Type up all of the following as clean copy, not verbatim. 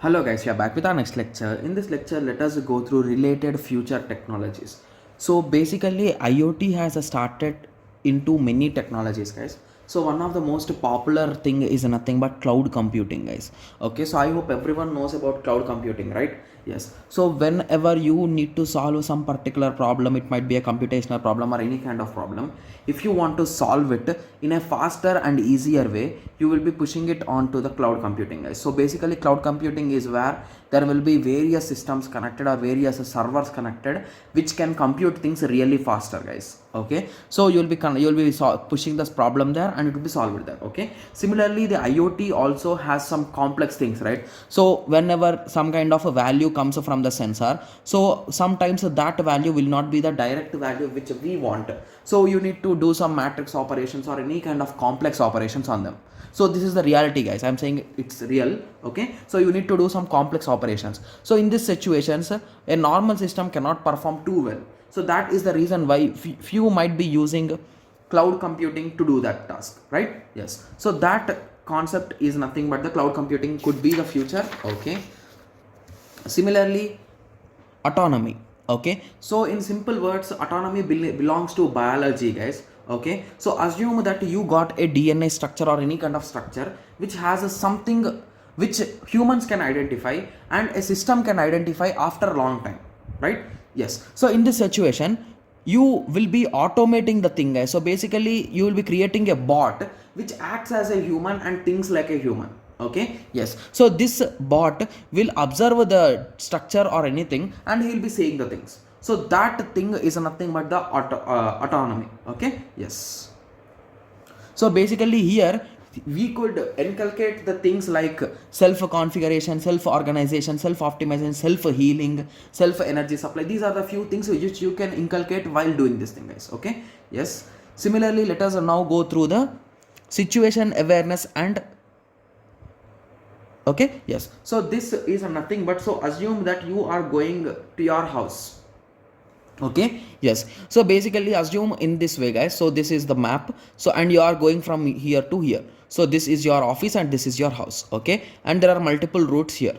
Hello guys, we are back with our next lecture. In this lecture, let us go through related future technologies. So basically, IoT has started into many technologies, guys. So one of the most popular thing is nothing but cloud computing, guys. Okay, so I hope everyone knows about cloud computing, right? Yes. So whenever you need to solve some particular problem, it might be a computational problem or any kind of problem. If you want to solve it in a faster and easier way, you will be pushing it onto the cloud computing, guys. So basically, cloud computing is where there will be various systems connected or various servers connected which can compute things really faster, guys. Okay, so you'll be pushing this problem there and it will be solved there. Okay, similarly the IoT also has some complex things, right? So whenever some kind of a value comes from the sensor, so sometimes that value will not be the direct value which we want, so you need to do some matrix operations or any kind of complex operations on them. So this is the reality, guys. I'm saying it's real. Okay, so you need to do some complex operations. So in these situations, a normal system cannot perform too well. So that is the reason why few might be using cloud computing to do that task, right? Yes, so that concept is nothing but the cloud computing could be the future. Okay, similarly autonomy. Okay, so in simple words, autonomy belongs to biology, guys. Okay, so assume that you got a DNA structure or any kind of structure which has something which humans can identify and a system can identify after a long time, right? Yes, so in this situation you will be automating the thing, guys. So basically you will be creating a bot which acts as a human and thinks like a human. Okay, yes, so this bot will observe the structure or anything and he will be saying the things. So that thing is nothing but the autonomy. Okay, yes, so basically here we could inculcate the things like self configuration, self organization, self optimization, self healing, self energy supply. These are the few things which you can inculcate while doing this thing, guys. Okay, yes, similarly let us now go through the situation awareness and okay, yes, so this is nothing but, so assume that you are going to your house. Okay, yes, so basically assume in this way, guys. So this is the map, so and you are going from here to here. So this is your office and this is your house. Okay, and there are multiple routes here.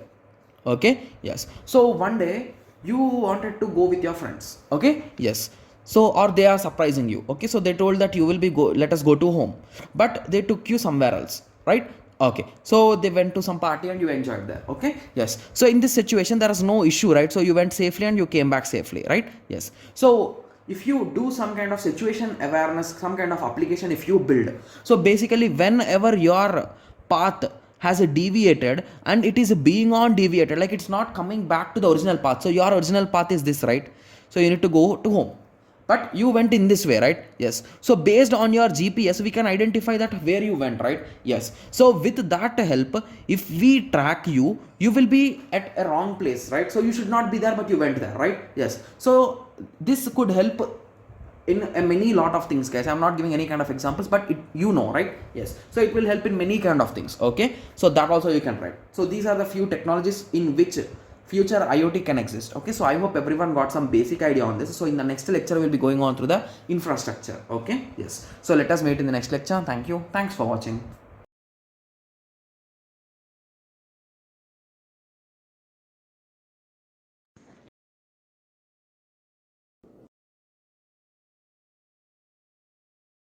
Okay, yes, so one day you wanted to go with your friends. Okay, yes, so or they are surprising you. Okay, so they told that you will be let us go to home, but they took you somewhere else, right? Okay, so they went to some party and you enjoyed there. Okay, yes, so in this situation there is no issue, right? So you went safely and you came back safely, right? Yes, so if you do some kind of situation awareness, some kind of application if you build, so basically whenever your path has deviated and it is being on deviated, like it's not coming back to the original path. So your original path is this, right? So you need to go to home, but you went in this way, right? Yes, so based on your GPS we can identify that where you went, right? Yes, so with that help, if we track you, you will be at a wrong place, right? So you should not be there but you went there, right? Yes, so this could help in a many lot of things, guys. I'm not giving any kind of examples, but it, you know, right? Yes, so it will help in many kind of things. Okay, so that also you can write. So these are the few technologies in which future IoT can exist. Okay, so I hope everyone got some basic idea on this. So in the next lecture we'll be going on through the infrastructure. Okay, yes, so let us meet in the next lecture. Thank you, thanks for watching.